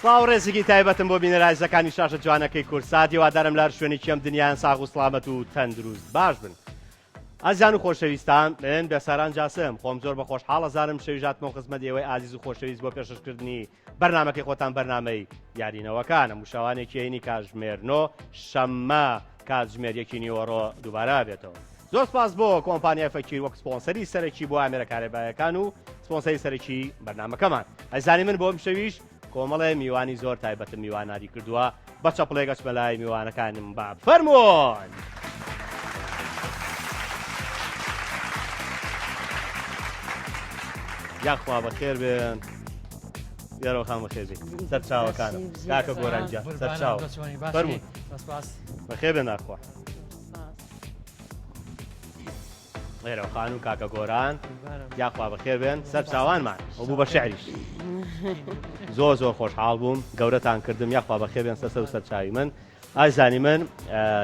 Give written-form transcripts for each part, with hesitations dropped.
سڵاوڕێزێکی تایبەتم بۆ بینەرایزەکانی شاشە جوانەکەی کورسات هیوادارم لار شوێنی چەم دنیایان ساغ و سڵامەت و تەندروست باش بن. ئازیان و خۆشەویستان من بێساران جاسم خۆم زۆر بە خۆشحاڵەزارم شەویژاتمە خزمەت ئێوەی ئازیز و خۆشەویست بۆ پێشکردنی بەرنامەکەی خۆتان بەرنامەی یارینەوەکانە موشاوانێکی هەینی کاتژمێرنۆ شەممە کاتژمێریەکی نیوەڕۆ دووبارە بێتەوە. زۆر سپاس بۆ کۆمپانیای فەکیر وەک سپۆنسەری سەرەکی بۆ ئامێرە کارێبایەکان و سپۆنسەری سەرەکی بەرنامەکەمان. ئەزانی من بۆم شەویش کۆمەڵێ میوانی زۆر تایبەتم میواناری کردووە بە چەپڵێک گەچمە لای میوانەکانم با فەرمۆن. یاخوا بەخێر بێن یارۆخان بەخێر بێن سەر چاوەکانم کاکە گۆرانجا سەر چاو فەرموون بەخێر بێن ناخوا ئێرەوخان و کاکە گۆران یاخوا بەخێر بێن سەر چاوانمان ئەو بوو بە شعریش زۆر زۆر خۆشحاڵ بووم گەورەتان کردم یاخوا بەخێر بێن سەر و سەر چاوی من. ئازانی من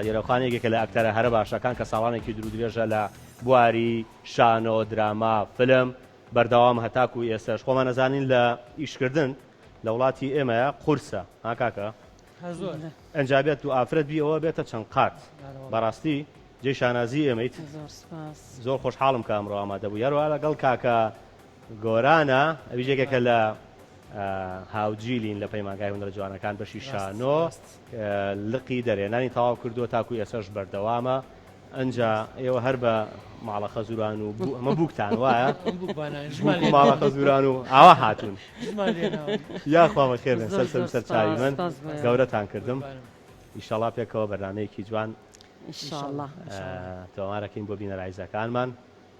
یێرەوخانێکێکە لە ئەکتەرە هەرە باشەکان کە ساڵانێکی دوور درێژە لە بواری شانۆ دراما فلم بەردەوام هەتاکو و ئێستش خۆمان نەزانین لە ئیشکردن لە وڵاتی ئێمەیە قورسە ها کاکە ئەنجابێت و ئافرەت بی ئەوە بێتە چەند قات بەڕاستی جێی شانازی ئێمەیت زۆر خۆشحاڵم کە ئەمڕۆ ئامادە بوو یاروە لەگەڵ کاکە گۆرانە ئەویژێکێکە لە هاوجیلین لە پەیمانگای هونەرە جوانەکان بەشی شانۆ لقی دەرێنانی تەواو کردووە تاکو ئێسەش بەردەوامە ئەنجا ئێوە هەر بە ماڵە خەزوران و ئەمە بووکتان وایە ماڵە خەزوران و ئاوا هاتوون یاخوا بەخێر بێن سەر چاوی من گەورەتان کردم ئیشەڵا پێکەوە بەرنامەیەکی جوان تۆمارەکەین بۆ بینەرایزەکانمان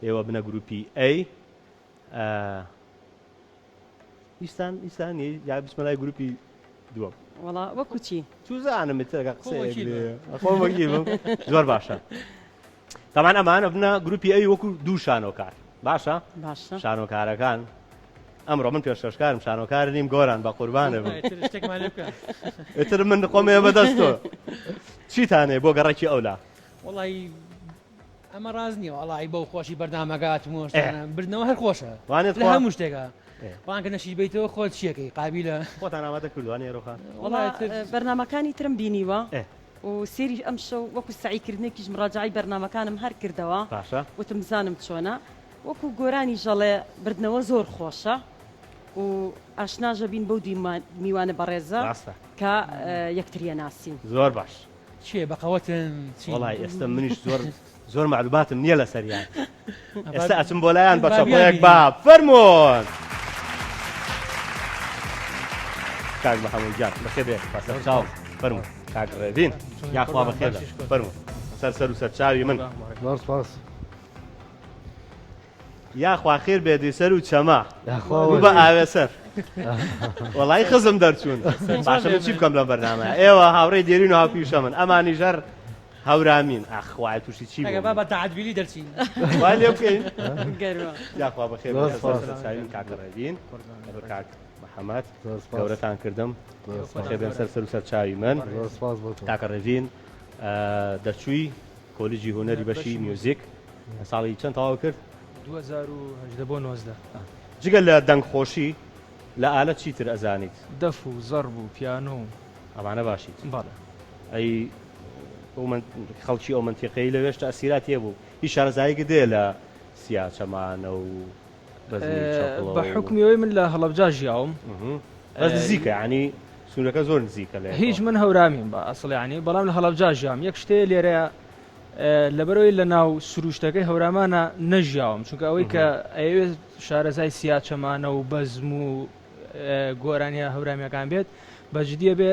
ئێوە بنە گروپی ئەی ئیسانی یا بسمەلای گروپی دووەم وەڵا وەکو چی توزانم خۆمەگیرم زۆر باشە تامان ئەمانە بنە گروپی ئەی وەکو دوو شانۆکار باشە شانۆکارەکان ئەمڕۆ من پێشکەشکارم شانۆکار نیم گۆران بە قوربانە ئێتر من خۆمێ بەدەستۆ چیتانێ بۆ گەڕێکی ئەولا وڵی ئەمە ڕاز نییە وڵی بەو خۆشی بەردامەگات بردنەوە هەر خۆشە وانێت لە هەموو شتێکە وانکە نەشی بیتەوە خۆت چیەکەی قابلە خۆتان ئامادە کردوانێ ڕۆخان بەرنامەکانی ترم بینیوە و سێری ئەم شەو وەکو سعیکردنێکیش مڕاجعی بەرنامەکانم هەر کردەوە وتم بزانم چۆنە وەکو گۆرانی ژەڵێ بردنەوە زۆر خۆشە و ئاشناژە بین بەو میوانە بەڕێزە کە یەکتریە ناسین زۆر باش چێ بەقەوەتن وڵی ئێستا منیش زۆر معلوماتم نییە لە سەریان ئێستا ئەچم بۆ لایەن بە چەپڵەیەک با فەرمۆن کاک محەممەد جان بەخێر بێ بەسەر چاو فەرموون کاک ڕێڤین یاخوا بەخێر فەرموون سەر و سەر چاوی من یاخوا خێر بێدی سەر و چەما بە ئاوێسەر وەڵی خزم دەرچوون باشە من چی بکەم لە بەرنامە ئێوە هاوڕێی دێرین و هاوپیشە من ئەمانی ژەر هەورامین ئەخوای تووشی چی بە تەعادبیلی دەرچین وای لێ بکەین یاخوا بەخێر چاوین کاک ڕێڤین کاک محەممەد گەورەتان کردم بەخێر بێن سەر و سەر چاوی من کاکە ڕێڤین دەرچووی کۆلیجی هونەری بەشی میوزیک ساڵی چەند تەواو کرد 2018 بۆ 19 جگە لە دەنگخۆشی لە ئالە چیتر ئەزانیت دەف و زەرب و پیانۆ ئەمانە باشیت بەڵێ ئەی خەڵکی ئەو منتیقەی لەوێشتا ئەسیرات هێبوو هیچ شارەزایەکی دێ لە سیاچەمانە و بە حکمیەوەی من لە هەڵەبجا ژیاوم بەس نزیکە ینی سوورەکە زۆر نزیکە لێ هیچ من هەورامیم بە ئەسڵیانی بەڵام لە هەڵەبجا ژیام یەک شتێ لێرەیە لەبەرەوەی لە ناو سروشتەکەی هەورامانە نەژیاوم چونکە ئەوەی کە ئەوێ شارەزای سیاچەمانە و بەزم و گۆرانیە هەورامیەکان بێت بەجددیە بێ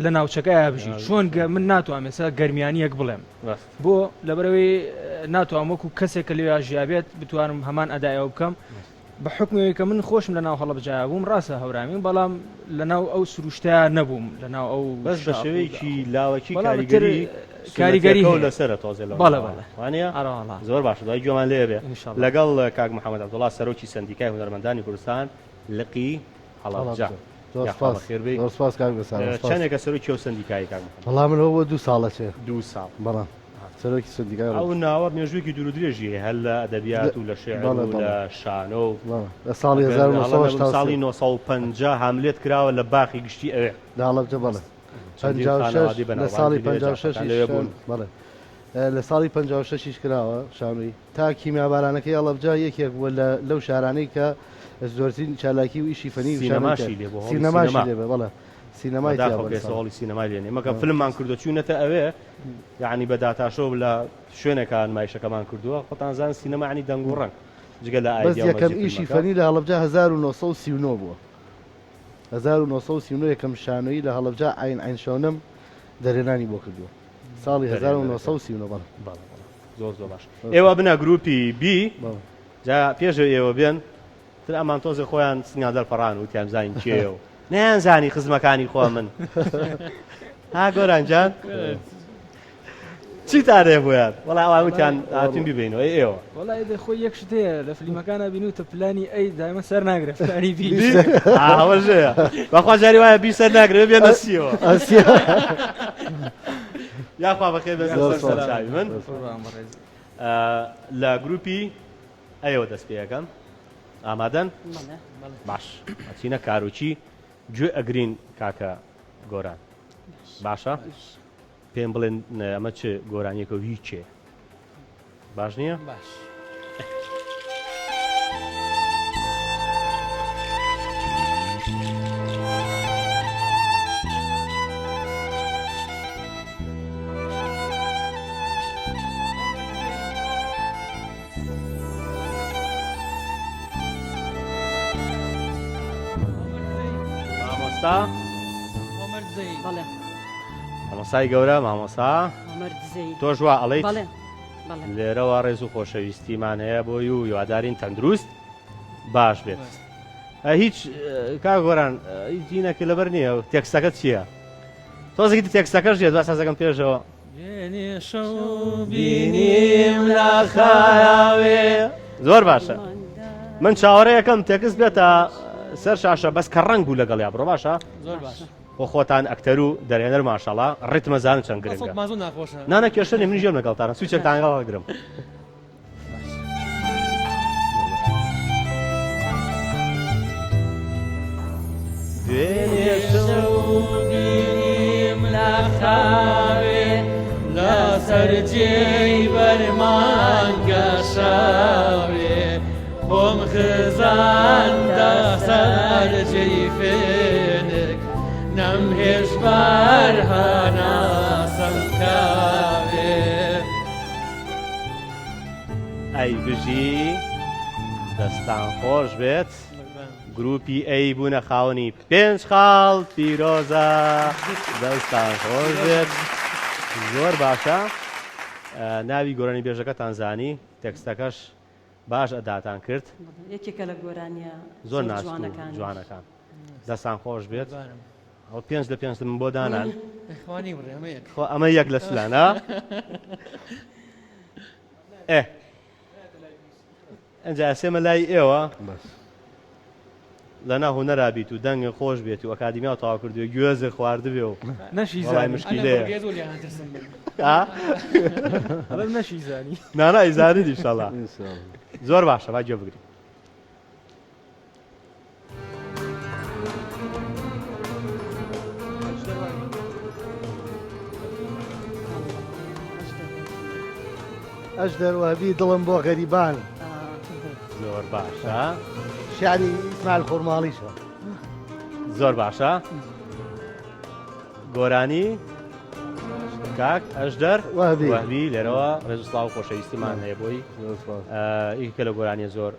لە ناوچەکە بژی چۆن من ناتوانم ێستا گەرمیانیەک بڵێم بۆ لەبەرەوەی ناتوانم وەکو کەسێک کە لێ ژیابێت بتوانم هەمان ئەدایەوە بکەم بە حکمەوەی کە من خۆشم لە ناو هەڵەبجا بووم ڕاستە هەورامین بەڵام لە ناو ئەو سروشتەیە نەبووم لە ناو ئەو بەس بە شێوەیەکی لاوەکی کاریگەری لەسەرە تۆزێ وانە زۆر باشە دوای گوێمان لێ بێ لەگەڵ کاک محەممەد عەبدوڵڵا سەرۆکی سەندیکای هونەرمەندانی کوردستان لقی هەڵەبجا چەندێکە سەرۆکی ئەو سەندیکای کاک وەڵام منەوە بۆ 2 ساڵە چێ 2 ساڵ بەڵام سەرۆکی سندیکای ئەو ناوە مێژوویەکی دوور و درێژی هەر لە ئەدەبیات و لە شێعر و لە شانۆ و لە ساڵی 1970 ساڵی 1950 هەملێت کراوە لە باخی گشتی ئەوێ لە هەڵەبجە بەڵێ 56 لە ساڵی 56 بەڵێ لە ساڵی 56 کراوە شانووی تا کیمیابارانەکەی هەڵەبجە یەکێک بووە لەو شارانەی کە زۆرترین چالاکی و ئیشی فەنی سینەماشی لێ بەڵێ سینەمای ساڵی سینەمای لێنێ مەکە فیلممان کردو چوونەتە ئەوێ یعنی بە داتاشۆ لە شوێنەکان مایشەکەمان کردووە خۆتانزان سینەمانی دەنگ و ڕەنگ جگە لە بەس یەکەم ئیشی فەنی لە هەڵەبجە 1939 بووە 1939 یەکەم شانۆیی لە هەڵەبجە ئاین شەونم دەرێنانی بۆ کردووە ساڵی 1939 زۆر باش ئێوە بنە گروپی بی جا پێشەوە ئێوە بێن تر ئەمان تۆزە خۆیان سنگان دەرپەڕان و تیانزانین کێوە نەیانزانی خزمەکانی خۆ من ها گۆرانجان چی تارێ بۆیان وەڵا ئەوانوتیان هاتین ببینەوە ئێوە وەڵای دە خۆی یەک شتەیە لە فلیمەکانە بینوتە پلانی ئەی دایمە سەر ناگرێت پلانی بی هەوەژەیە بەخوا جاری وایە بی سەر ناگرێت بێنە سیەوە یاخوا بەخێر بێنە من لە گروپی ئەوە دەست پێەکەم ئامادەن باش ئەچینە کاروچی گوێ ئەگرین کاکە گۆران باشە پێم بڵێن ئەمە چ گۆرانیەکە هیچێ باش نییە؟ باش مامۆستا بەڵێ مامۆستای گەورە مامۆستا تۆ ژوا ئەڵەیت لێرەوە ڕێز و خۆشەویستیمان هەیە بۆی و هیوادارین تەندروست باش بێت هیچ کاک گۆران هیچ جینەکە لەبەر نییە و تێکستەکە چییە؟ تۆزێکی تێکستەکەش دێت دوای سازەکەم پێشەوە بینیم لە خایاوێ زۆر باشە من چاوەڕێیەکەم تێکست بێتە سەر شاشە بەس کە ڕەنگ بوو لەگەڵیا بڕۆ باشە؟ زۆر باش بۆ خۆتان ئەکتەر و دەرێنەر ماشەڵا ڕیتمەزان چەند گرنگە نانە کێشەنێ من ژێم لەگەڵتانە سویچێکتان هەڵەگرم دوێنێ شەوبینیم لە خاوێ لەسەر جێی بەرمان گەشاوێ خۆم خزاندە سەر جێی فێنک نەمهێش بەرهەناسەم کاوێ ئەی بژی دەستان خۆش بێت گروپی ئەی بوونە خاوەنی 5 خاڵ پیرۆزە دەستان خۆش بێت زۆر باشە ناوی گۆرانی بێژەکەتان زانی تێکستەکەش باش ئەداتان کرد یەکێکە لە گۆرانیە زۆر جوانەکان دەستان خۆش بێت ئەو 5 لە 5 من بۆ دانان ئەمە یەک لە سلانە ئەنجا سێمە لای ئێوە لەنا هوەرابیت و دەنگە خۆش بێت و ئەکادیمیا تاوا کردو گوێزە خواردبێ و نەشی مشکلەیە نەشی زانی نانا ئیزانی دیشەڵا زۆر باشە با گوێ بگری ئەش دەروەبی دڵم بۆ غەریبان زۆر باشە شعری ئیسماعیل خورماڵیشە زۆر باشە گۆرانی کاک ئەشدەر وەهبی لێرەوە ڕێزوسڵاو و خۆشەویستیمان هەیە بۆی ئیکە لە گۆرانی زۆر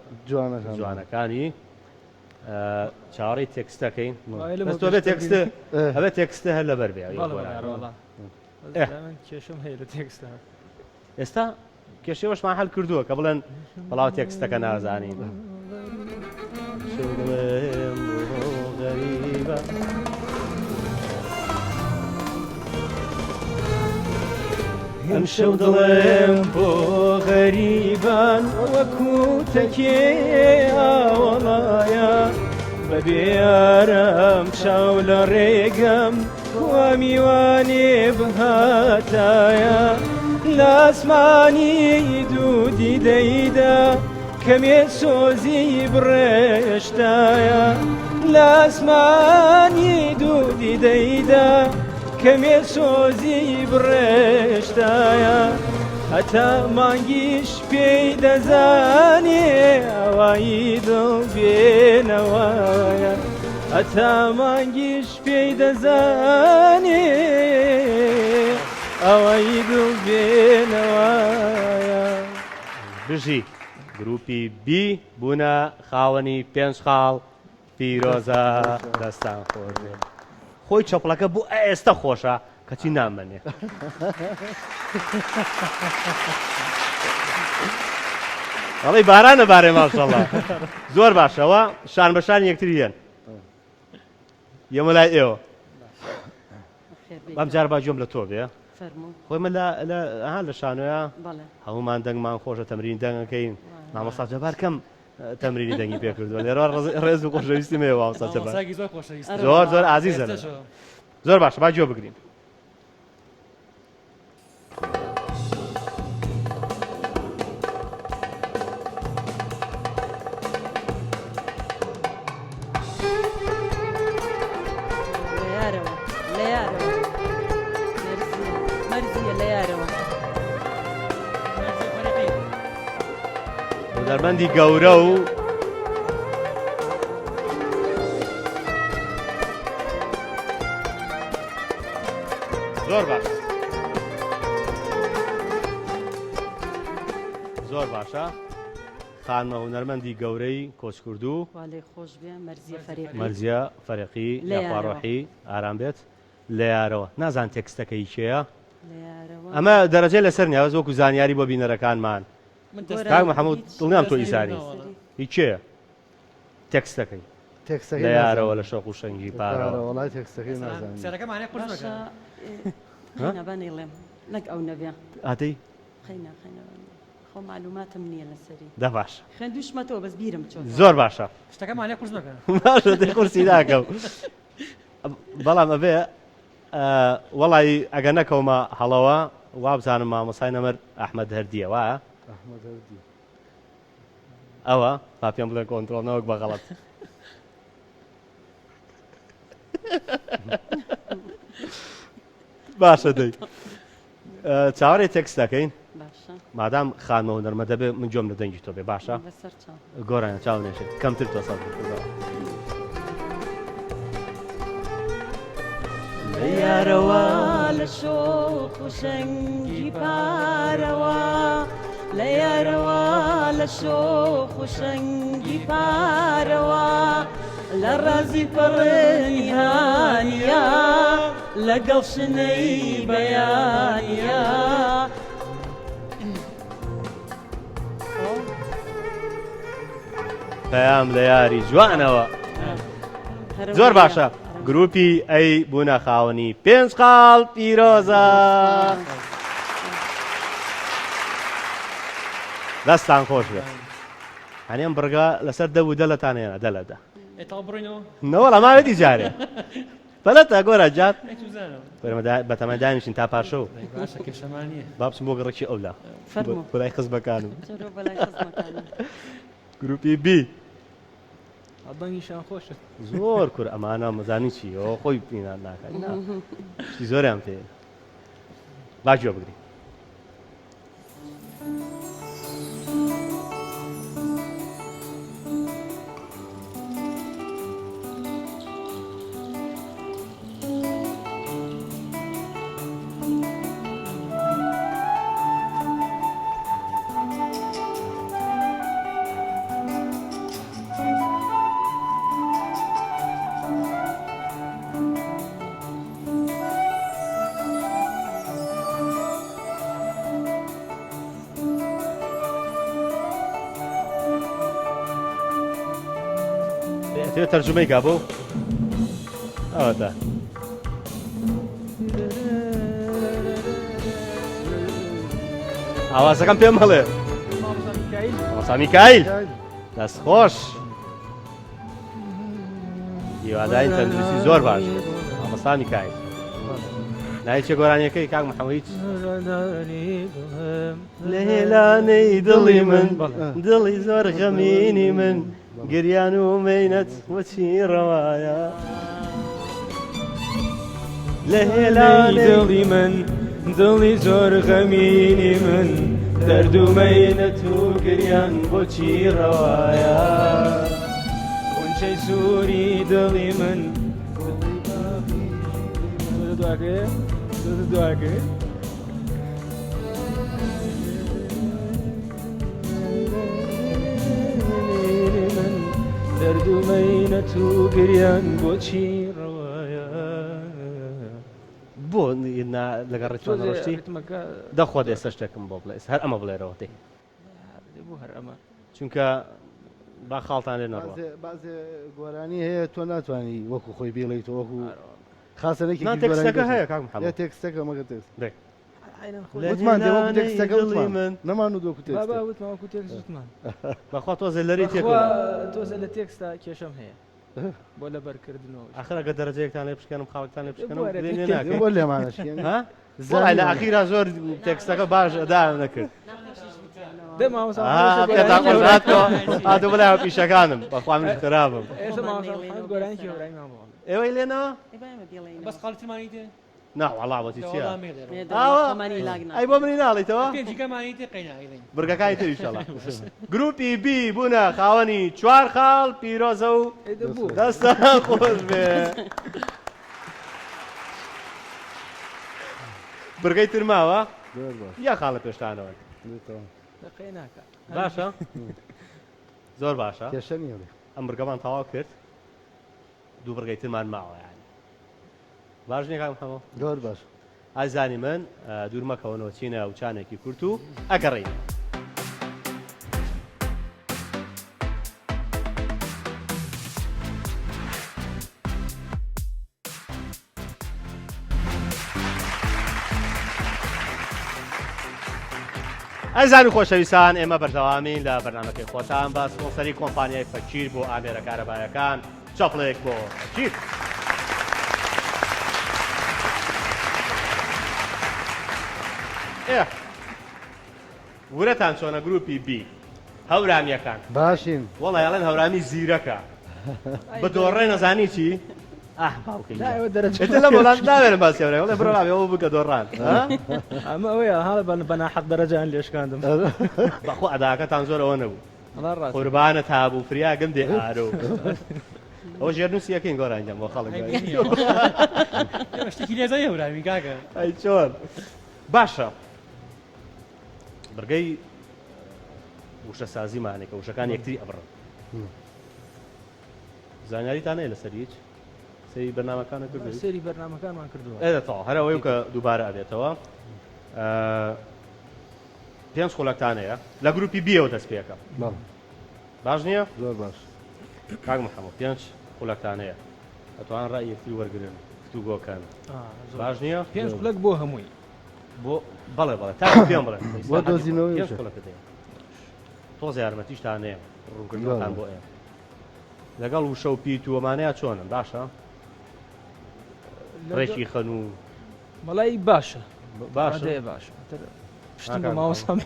جوانەکانی چاوەڕێی تێکستەکەین تۆ بێت تێکستە ئەبێت تێکستە هەر لەبەر بێ کێشم هەیە لە تێکستە ئێستا کێشێوەشمان هەل کردووە کە بڵێن بەڵاو تێکستەکە نازانین ئەم شەو دڵێم بۆ غەریبان وەکو تەکێ ئاوەڵایە بەبێیارەم چاو لە ڕێگەم وا میوانێ بهاتایە لاسمانی دوودی دەیدا کەمێ سۆزی بڕێشتایە لاسمانی دوودی دەیدا کەمێ سۆزی بڕێشتایە هەتا مانگیش پێی دەزانێ ئەوایی دڵ بێنەوەیە هەتا مانگیش پێی دەزانێ ئەوایی دڵ بێنەوەیە. بژی گروپی بی بوونە خاوەنی 5 خاڵ پیرۆزە دەستان خۆش بێت. خۆی چەپڵەکە بوو ئێستا خۆشە کەچی نامەنێ. وەڵی بارانە بارێ ماشەڵڵا زۆر باشەوە شان بەشان یەکتریان یەمە لای ئێوە بەم جار با جۆم لە تۆ بێ خۆی من لە شانۆیە هەمومان دەنگمان خۆشە تەمرین دەنگەکەین مامۆستا جەبار کەم تەمرینی دەنگی پێ کردووە لێرە ڕێز و خۆشەویستی مێ مامۆستا جەبار زۆر زۆر ئازیزە زۆر باشە با جۆ بگرین. دەربەندی گەورە و زۆر باش زۆر باشە خانمە هونەرمەندی گەورەی کۆچکردو مەرزیە فەرەقی یاخواڕۆحی ئارام بێت لە یارەوە نازان تێکستەکەی کێیە ئەمە دەرەجێ لەسەر نیاز وەکو زانیاری بۆ بینەرەکانمان کاک محەموود دڵنیام تۆ ئیسانی هیچ چێە تێکستەکەی لە یارەوە لە شەق و شەنگی پارەوە وڵای تێکستەکەی نازانم نەک ئەو نەبێ ئاتەی خۆ معلوماتم نییە لەسەری دە باش خوێندوشمەتەوە بەس بیرم چۆن زۆر باشە شتەکەمانە قورس مەکە باشە دەی قورسی ناکەم بەڵام ئەبێ وەڵی ئەگە نەکەومە هەڵەوە وابزانم مامۆسای نەمەر ئەحمەد هەردیە وایە ئەوە با پێم بڵێن کۆنتڕۆڵ نەوەک بە غەڵەت باشە دەی چاوەڕێ تێکستەکەین مادام خانمە هونەرمە دەبێ من جۆم لە دەنگی تۆ بێ باشە گۆڕیان چاو نێشێت کەمتر تۆ سەڵ لە یارەوە لە شۆخ و شەنگی پارەوە لە یارەوە لە شۆخ و شەنگی پارەوە لە ڕازی پەڕێنی هانیە لەگەڵ شنەی بەیانیە پەیام لە یاری جوانەوە زۆر باشە گروپی ئەی بوونە خاوەنی 5 خاڵ پیرۆزە دەستان خۆش بێت هەنێم بڕگا لەسەر دەبوو دە لەتانێنە دە لەدە نەوەڵ ئەماوێتی جارێ بەلەتە گۆرە جات بەتەمەدانیشین تا پاشەو بابچم بۆ گەڕێکی ئەولا بەلای خزمەکانم گروپی بی دەنگیشان خۆشە زۆر کور ئەمانە مەزانی چی ئەوە خۆی بینان ناکات شتی زۆریان پێ باجۆ بگری تەرجمەی کا بۆ ئەوەتە ئاوازەکەم پێم هەڵێ مامۆستا میکایل دەست خۆش هیوادارین تەندروستی زۆر باش مامۆستا میکایل نایچە گۆرانیەکەی کاک محەمەد لە هێلانەی دڵی من دڵی زۆر غەمینی من گریان و مەینەت وەچی ڕەوایە لە هێلانەی دڵی من دڵی زۆر غەمینی من دەرد و مەینەت و گریان بۆچی ڕەوایە قونچەی سووری دڵی من دواگە دەرد و مەینەت و گریان بۆچی ڕەوایە بۆ لەگەڵ ڕێتوان ڕۆشتی دەخۆت ئێستا شتێکم بۆ بڵێ هەر ئەمە بڵێرەوە تێ بۆ هەر ئەمە چونکە با خاڵتان لێ نەڕوە بازێ گۆرانی هەیە تۆ ناتوانانی وەکو خۆی بێڵیت وەکو خاسەنێکی تێکستەکە هەیە کاک محەمەد تێکستەکە مەگە تێکست دێ وتمان دێوەکو تێکستەکە وتمان نەمان و دۆکو تێکست وتماوەکو تێکست وتمان بەخوا تۆزە لەری تێک تۆزە لە تێکستا کێشەم هەیە بۆ لە بەرکردنەوە ئەخرەکە دەرەجەیەکتان لێ بشکێنم خاڵکتان لێ بشکێنم بۆ لێمانەشکێن زۆر لە ئەخیرا زۆر تێکستەکە باش ئەدا نەکرد هاتو بڵێ پیشەکانم بەخوا من خراپم ئێوەی لێنەوە بەس قاڵتمانی دێ ناوەڵاوەتی چیە ئەی بۆ منی ناڵیتەوە برگەکانی تر ئینشەڵا گروپی بی بوونە خاوەنی 4 خاڵ پیرۆزە و دەستە خۆش بێ برگەی تر ماوە یا خاڵە پێشتانەوە باشە زۆر باشە ئەم برگەمان تەواو کرد دوو برگەی ترمان ماوە یانی باش نییە کاک محەمەد زۆر باش ئازانی من دوور مەکەونەوە چینە و چانێکی کورت و ئەگەڕین ئەزان و خۆشەویستان ئێمە بەردەوامین لە بەرنامەکەی خۆتان بە سپۆنسەری کۆمپانیای فەکیر بۆ ئامێرە کارەبایەکان چاپڵێک بۆ فەکیر ورەتان چۆنە گروپی بی هەورامیەکان باشین وەڵی ئەڵێن هەورامی زیرەکە بە دۆڕێ نەزانی چی؟ لە وڵات ناوێنە باسیێنێ وڵێ بڕاوێەوە بکە دۆڕان ئەمە ئەوەیە هەڵە بەناحەق دەرەجان لێشکاندم بەخۆ ئەداکەتان زۆر ئەوە نەبوو قوربانە تابوو فریا گەندێ ئارۆ ئەوە ژێرنووسیەکەین گۆرانجام بۆ خەڵک شتێکی لێزای هەورامی کاکە ئەی چۆن باشە بەرگەی وشە سازیمانێکە وشەکان یەکتری ئەبڕن زانیاریتان هەیە لەسەر هیچ سەری بەرنامەکانە کردو سەری بەرنامەکانمان کردووە ئێدەتەوە هەرەوەی کە دووبارە ئەبێتەوە 5 خۆلەکتان هەیە لە گروپی بیەوە دەست پێەکە باش نییە زۆر باش کاک محەمەد 5 خۆلەکتان هەیە ئەتوان ڕای یەکتری وەرگرن فتوگۆکان باش نییە 5 خولەک بۆ هەمووی بۆ بەڵێ بەڵێ تا پێم بڵێن بۆ دۆزینەوەی تۆز یارمەتیشتان هەیە ڕوونکردنەوەتان بۆ ئێمە لەگەڵ وشە و پیت و ئەمانەیە چۆنن باشە ڕێکی خەن و مەڵی باشە باشە باشە شتم بە ماوەسام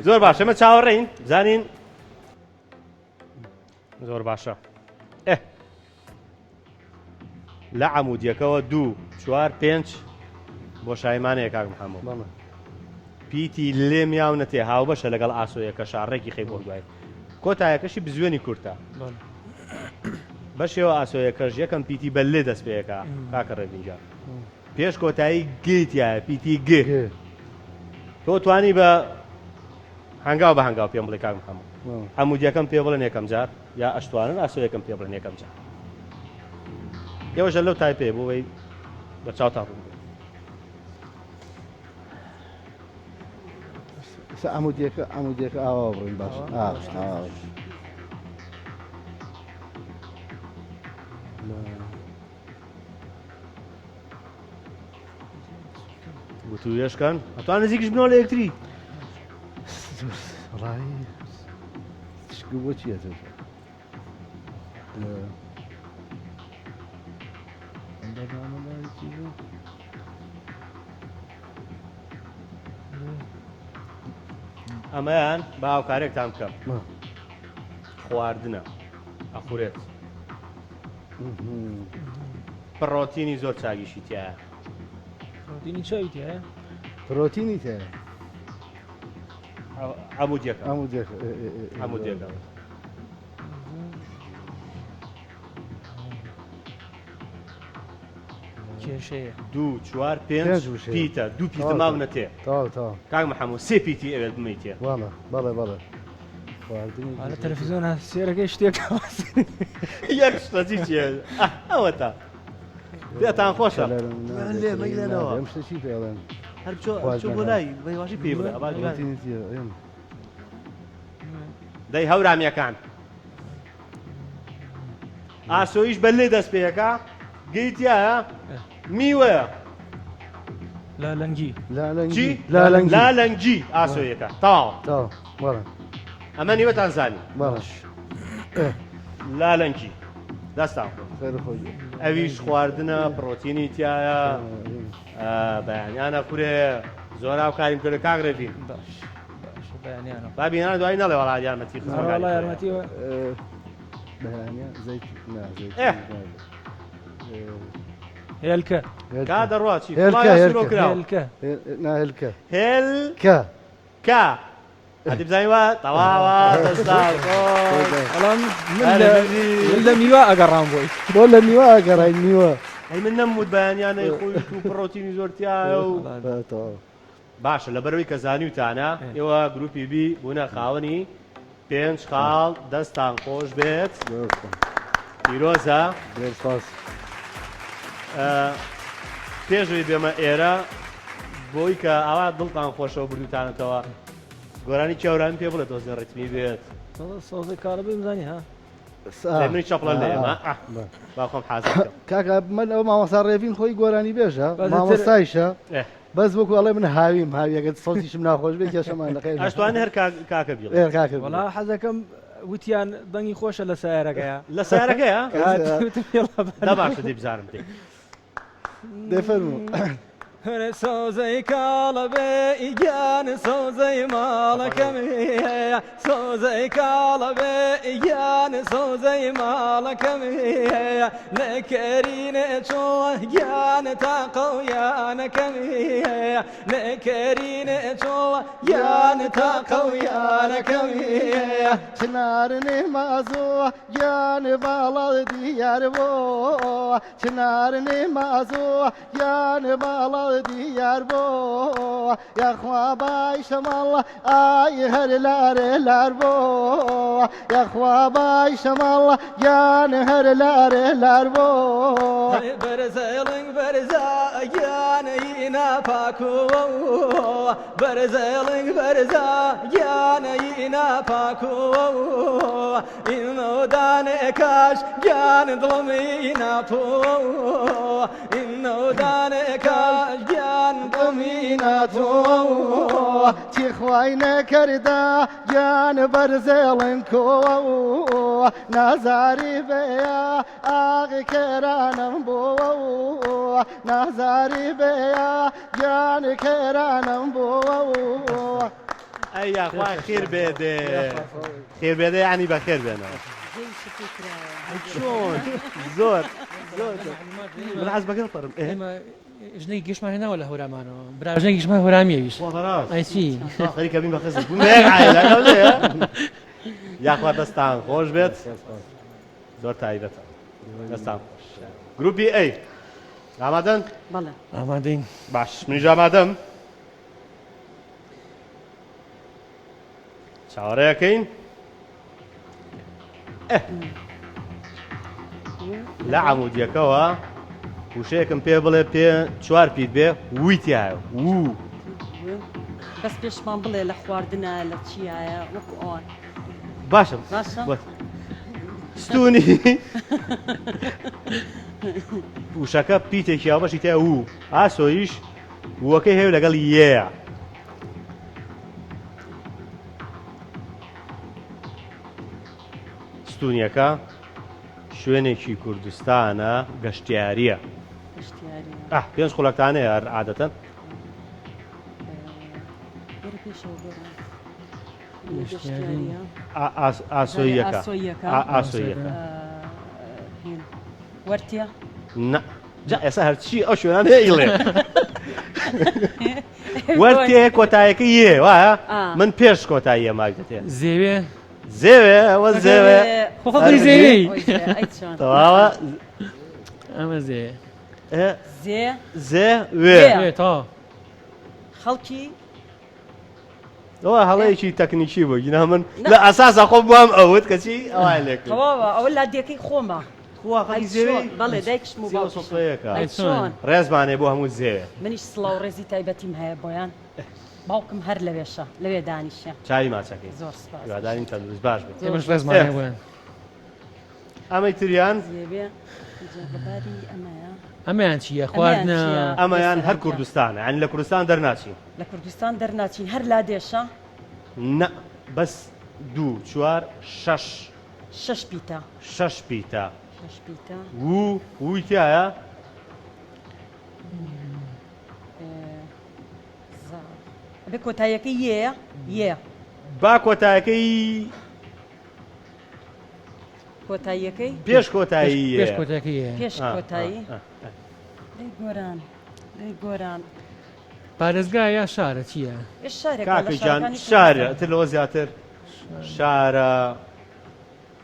زۆر باشە ئێمە چاوەڕێین زانین زۆر باشە لە عەموودیەکەوە 2 4 5 بۆ شایمانەیە کاک محەمەد پیتی لێ میاو نەتێ هاوبەشە لەگەڵ ئاسۆیەکە شارڕێکی خەی بۆ دوای کۆتایەکەشی بزوێنی کورتە بەشێوە ئاسۆیەکەش یەکەم پیتی بە لێ دەست پێەکە کاکە ڕێبینجا پێش کۆتایی گیتیایە پیتی گێ تۆ توانی بە هەنگاو بە هەنگاو پێم بڵێ کاک محەمەد عەموودیەکەم پێ بڵێن یەکەم جار یا ئەشتوانن ئاسۆیەکەم پێ بڵێن یەکەم جار ئێوەشە لەو تای پێ بۆەوەی بە چاوتان ڕوون عەموودیەکە ئاوا بڕین باش گوتوویەشکان ئەتوان نزیکش بنەوە لە یەکتری ڕای بۆ چیە ئەمەیان باوکارێکتان بکەم خواردنە ئەخورێت پڕۆتینی زۆر چاگیشی تایە پرۆتینی چاوی تایە پرۆتینی تایە عەمودیەکە عەمودیەکە عەمودیەکە کێشەیە 2 4 5 پیتە 2 پیتە ماونە تێ تاوا کاک محەموو 3 پیتی ئەوێت بمەیتێ بەڵێ خواردنی لە تەلەڤیزیۆنە سێرەکەی شتێک یەک شتەتی چێ ئەوە تا پێتان خۆشە لێ مەگرێنەوە ئەم شتە چی پێڵێن هەر بچۆ بۆ لای بەیواشی پێ بڵێ دەی هەورامیەکان ئاسۆیش بە لێ دەست پێیەکە گەیتیایە میوەیە لالەنگی ئاسۆیەکە تاو ئەمە نیوەتان زانی لالەنگی دەستان ئەویش خواردنە پرۆتینی تایە بەیانیانە کورێ زۆر ئاوکاریم کرد کاگرێتین بابینانە دوای نەڵێ وەڵا یارمەتی یارمەتیوە هێلکە کا دەڕواچی هێلکە هەتی بزانیوە تەواوە دەستان بەڵام من لە میوە ئەگەڕام بۆی بۆ لە میوە ئەگەڕای میوە ئەی من نەموت بەیانیانەی خۆی و پڕۆتینی زۆرتیایە و باشە لەبەرەوەی کە زانیوتانە ئێوە گروپی بی بوونە خاوەنی 5 خاڵ دەستان خۆش بێت پیرۆزە پێشوی بێمە ئێرە بۆی کە ئاوا دڵتان خۆشەوە بردوتانەتەوە گۆرانی کێوران پێ بڵێت دۆزی ڕێتمی بێت سۆزی کارەبی بزانانی ها منی چەپڵە لێ باخۆم حازم کاکە من ئەو مامۆستا ڕێڤین خۆی گۆرانی بێژە مامۆستایشە بەس بۆکو ئەڵێ من هاویم هاویەکەت سۆزیشم ناخۆش بێت کێشەمان لەخێر ئەشتوانە هەر کاکە بیڵ وەڵا حەزەکەم وتیان دەنگی خۆشە لە سایارەکەیە لە سایارەکەیە لە باشە دەی بزارم تێ دەفەرموو سۆزەی کاڵە بێ ئیگیان سۆزەی ماڵەکەمی هەیە سۆزەی کاڵە بێ ئیگیان سۆزەی ماڵەکەمی هەیە نەکەرینێ چۆڵە گیان تاقە و یانەکەمی هەیە نەکەرینێ چۆڵە یان تاقە و یانەکەمی هەیە چنارنێ مازۆ گیان باڵە دیار بۆ چنارنێ مازۆ گیان باڵە دیار بۆ یاخوا بای شەماڵە ئای هەر لارێ لار بۆ یاخوا بای شەماڵە یان هەر لارێ لار بۆ بەرزەڵنگ بەرزە گیانەی ناپاکووە بەرزەڵنگ بەرزە گیانەی ناپاکووە ئینەودانێ کاش گیان دڵمی ناپووە ئینەودانێ کاش گیان دڵمی ناتووە چی خوای نەکەردا گیان بەرزێڵن کۆوە نازاری بەیە ئاغی کێرانم بۆوە نازاری بەیە گیانی کێرانم بۆوە ئەی یاخوا خێر بێدێ خێر بێدە یعنی بە خێر بێنەوە چۆن زۆر من حەز بەگەڵ پەرم ژنەی گەشتمان هێناوە لە هەورامانەوە براژنەی گەشتمان هەورامیەویش ئایچی خەریکە بین بە خەزت بوو یاخوا دەستان خۆش بێت زۆر تایبەتە دەستان خۆش گروپی ئەی ئامادەن؟ بەڵێ ئامادەین باش منیش ئامادەم چاوەڕێیەکەین لە عەمودیەکەوە وشەیەکم پێ بڵێ پێ 4 پیت بێ ویتیایە بەس پێشمان بڵێ لە خواردنە لە چیایە وەکو ئەوان باشە ستونی وشەکە پیتێکی ئاوبەشی تایە و ئاسۆیش وەکەی هەیە لەگەڵ یەیە ستونیەکە شوێنێکی کوردستانە گەشتیاریە گەشتیاری پێنج خوڵکتانەیە عادەتەن ئاسۆیەکە ئاسۆیەکە وەرتە جا ئێستا هەرچی ئەو شوێنان هەیڵێ وەرتێ کۆتایەکە یێ وایە من پێش کۆتاییە ماک دەتێ زێوێ زێوێ ئەوە زێوێ خۆخەڵی زێوی تەواوە ئەمە زێ زێوێ تا خەڵکی ئەوە هەڵەیەکی تەکنیکی بوو گینا من لە ئاساسا خۆم بووم ئەوت کەچی ئەوای لێک تەواوە ئەوە لادیەکەی خۆمە زێوێ بەڵێ دایکشم و سۆفەیەکە چۆن ڕێزمانێ بۆ هەموو زێوێ منیش سڵاو ڕێزی تایبەتیم هەیە بۆیان باوکم هەر لەوێشە لەوێ دانیشە چاوی ماچەکەی زۆر سپاس هیوادارین تەندروست باش بێت ئێمەش ڕێزمانێ بووێن ئەمەی تریان زێوێ جەباری ئەمەیە ئەمەیان چییە خواردنە ئەمەیان هەر کوردستانە یعنی لە کوردستان دەرناچین لە کوردستان دەرناچین هەر لا دێشە نە بەس 2 4 6 6 پیتە 6 پیتە 6 پیتە وی تایە بێ کۆتاییەکەی یەیە یە با کۆتایەکەی کۆتاییەکەی پێش کۆتایی پێش کۆتەکەیە پێش کۆتایی دەی گۆران دەی گۆران پارێزگا یا شارە چییە؟ کاکەجان شارە تر لەوە زیاتر شارە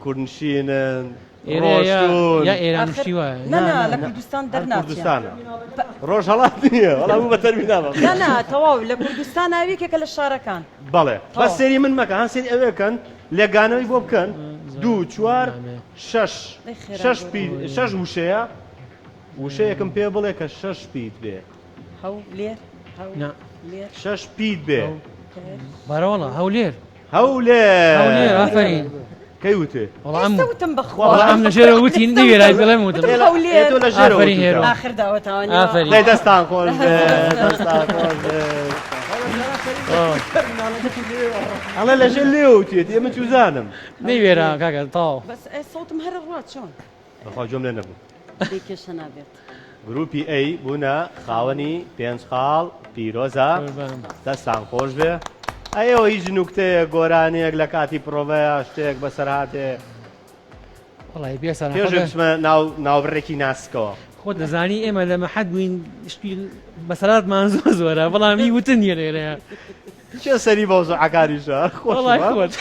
کوردنشینن ڕۆژتون یا ئێرانشتی وایە نەنا لە کوردستان دەرناچێ ڕۆژ هەڵات نییە وەڵام بوو بە تەرمینامە نەنا تەواو لە کوردستان ناویکێکە لە شارەکان بەڵێ بەس سێری من مەکە هەن سێری ئەوەکەن لێگانەوەی بۆ بکەن 2 4 6 6 وشەیە وشەیەکم پێ بڵێ کە 6 پیت بێ هەو لێر 6 پیت بێ بارەوەڵە هەولێر هەولێر ئافرین کەی وتێ وتم بەخوا ئەم لە ژێرە وتی نەوێرای بڵێم وتم هەولێر لە ژێر آخر داوەتەوانی لێ دەستان خۆش دەستان خۆش ئەڵێ لە ژێر لێ وتێت ئێمە چوزانم نەوێرا کاکە تاو بەس سەوتم هەر ڕات چۆن بەخوا جۆم لێ نەبوو دێکێشە نابێت گروپی ئەی بوونە خاوەنی پێنج خاڵ پیرۆزە دەستان خۆش بێ ئەوە هیچ نوکتەیە گۆرانێک لە کاتی پرۆڤەیە شتێک بەسەر هاتێ وڵی بێسان پێشمە ناوبڕێکی ناسکەوە خۆ دەزانی ئێمە لە مەحەد بووین شتی بەسەراتمان زۆر زۆرە بەڵامی وتن نیە لێرەیە چێ سەری بەوزۆ عکاریشە وڵای خۆت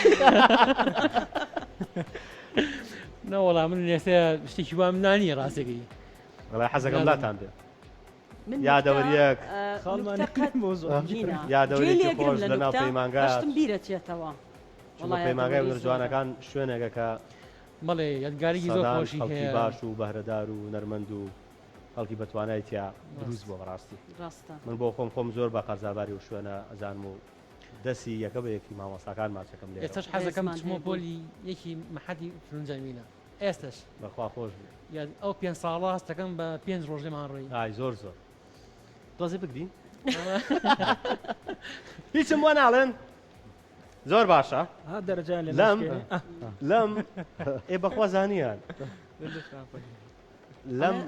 نەوەڵام من لێسێ شتێکی وام نانیە ڕاستێکی وڵای حەزەکەم لاتان دێ یادەوەریەک یادەوەریەکی خۆش لە ناو پەیمانگایشتم بیرەچێتەوە پەیمانگای نەرجوانەکان شوێنێکە کە بەڵێ یادگارێکی زۆر خۆشی هەیە باش و بەهرەدار و نەرمەند و خەڵکی بەتوانای تیا دروست بۆ بەڕاستی من بۆ خۆم زۆر بە قەرزاباری و شوێنە ئەزانم و دەستی یەکە بە یەکی مامۆستاکان ماچەکەم لێ ئێستش حەزەکەم چمۆ پۆلی یەکی مەحەدی فرنجەمینە ئێستش بەخوا خۆش ئەو 5 ساڵە هەستەکەم بە 5 ڕۆژ لێمان ڕۆی ئای زۆر دۆزی بگرین هیچم بۆ ناڵێن زۆر باشە لەم ئێ بەخوا زانیان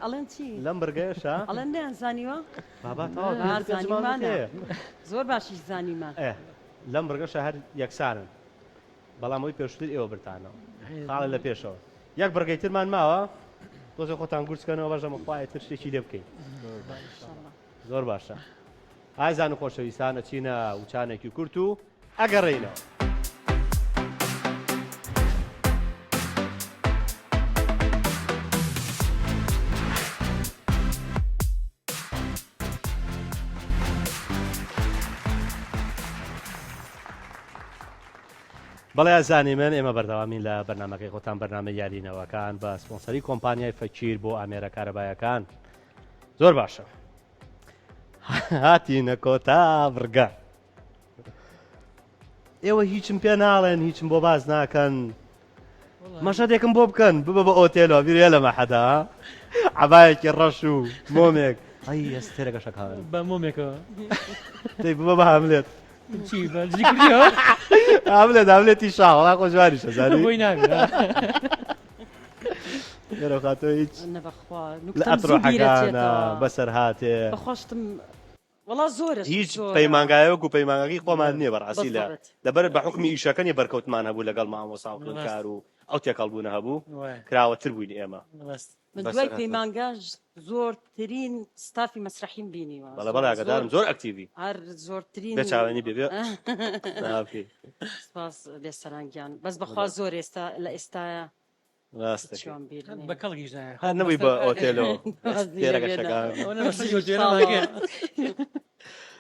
ئەڵێن چی لەم بەرگەیەشە ئەڵێن نیان زانیوە زۆر باشیش زانیمان لەم بەرگەشە هەر یەکسانن بەڵام ئەوی پێشتر ئێوە برتانەوە خاڵە لە پێشەوە یەک بەرگەی ترمان ماوە تۆزە خۆتان گورچکەنەوە بەژەمە خوایە تر شتێکی لێ بکەین زۆر باشە ئایزان و خۆشەویستانە چینە وچانێکی کورت و ئەگەڕێینەوە بەڵێ ئازانی من ئێمە بەردەوامین لە بەرنامەکەی خۆتان بەرنامە یارینەوەکان بە سپۆنسەری کۆمپانیای فەکیر بۆ ئامێرە کارەبایەکان زۆر باشە هاتینە کۆتا بڕگە ئێوە هیچم پێ ناڵێن هیچم بۆ باز ناکەن مەشەدێکم بۆ بکەن ببە بە ئۆتێلەوە بیرێ لە مەحەدا عەبایەکی ڕەش و مۆمێک ئەی ئەستێرەکە شەکان بە مۆمێکەوە دەی ببە بە هەملێت چی بەرجی کردیەوە هەملێت هەملێتی شاوەڵا خۆشواری شەزاری بۆی ناگرێت لێرە خاتۆ هیچ نەبەخوا لە ئەتڕۆحەکانە بەسەر هاتێ بەخۆشتم وەڵا زۆرش هیچ پەیمانگایەوە و پەیمانگاکی خۆمان نییە بەڕاستی لەبەر بە حکمی ئیشەکەنی بەرکەوتمان هەبوو لەگەڵ مامۆستا و کار و ئەو تێکەڵبوونە هەبوو کراوەتر بووین ئێمە من دوای پەیمانگاش زۆرترین ستافی مەسرحیم بینیوە بەڵێ بەڵێ ئاگادارم زۆر ئەکتیڤی هەر زۆرترین بێچاوێنی بێبێ سپاس لێسەرانگیان بەس بەخوا زۆر ئێستا لە ئێستاە بە کەڵگیش هەر نەبووی بە ئۆتێلەوە تێرەکە شەکان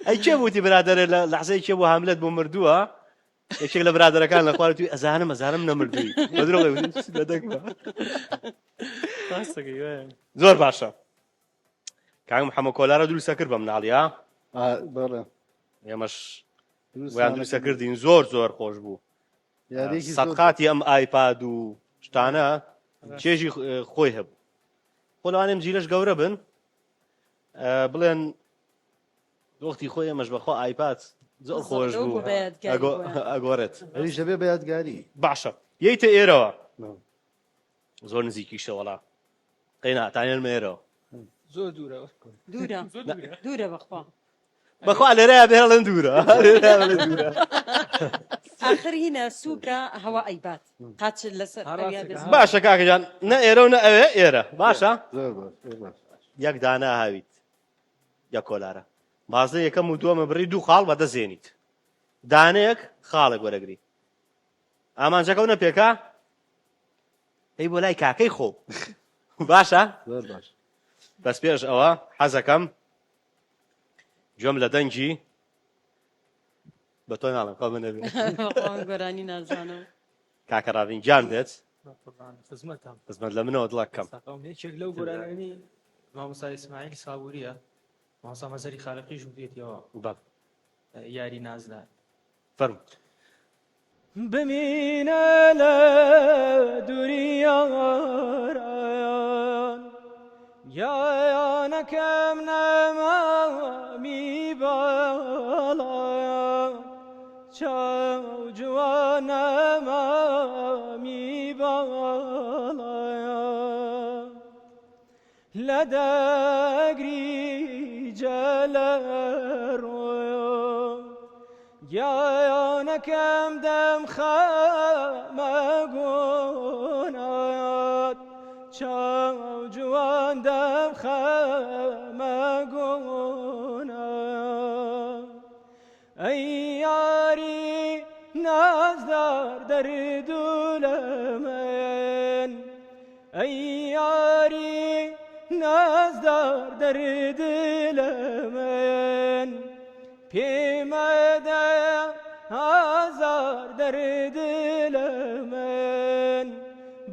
ئەی کێ بووتی برادەرە لە لەحزەی کێ بوو هاملەت بۆ مردووە یەکێک لە برادەرەکان لە خوارد توی ئەزانم نەمردووی بە درۆ زۆر باشە کاک محەممەد کۆلارە دروستە کرد بە مناڵیا ئێمەش ویان دروستە کردین زۆر خۆش بوو سەدقاتی ئەم ئایپاد و شتانە چێژی خۆی هەبوو خۆ لەوانێم جیلەش گەورە بن بڵێن وەختی خۆی ئەمەش بەخوا ئایپاد زۆر خۆش بوو ئەگۆڕێت ئەویش دەبێ بە یادگاری باشە یەیتە ئێرەوە زۆر نزیکیشە وەڵا قەینا تانێنمە ئێرەوە زۆر دوورە بەخوا لێرەیە بێڵەن دوورە آخر هینە سووکە هەوا ئەیبات قاچ لەسەر باشە کاکەجان نە ئێرە و نە ئەوێ ئێرە باشە یەک دانا هاویت یەک کۆلارە بازە یەکەم و دووەمە بڕی دوو خاڵ بەدەزێنیت دانەیەک خاڵێک وەرەگری ئامانجەکە و نەپێکا ئەی بۆ لای کاکەی خۆ باشە بەس پێش ئەوە حەزەکەم گوێم لە دەنگی بە تۆ ناڵم خۆ بنەبێ گۆرانی نازانم کاکە ڕاوینجان دێت خزمەت لە منەوە دڵەکەم یەکێک لەو گۆرانانی مامۆستا ئیسماعیل سابووریە مامۆستا مەزەری خالقیش بێتەوە یاری نازدار فەرموو بمینە لە دووری یاران یانەکەم نەمامی باڵایان چاو جوان نەمامی باڵایان لە دەگری جەلە ڕۆیان یانەکەم دەم خەمەگۆنات چاو جوان دەم خەمەگۆنات ئەی یاری نازدار دەردوو من ئەی یاری نازدار دەردل من پێمەدە ئازار دەردل من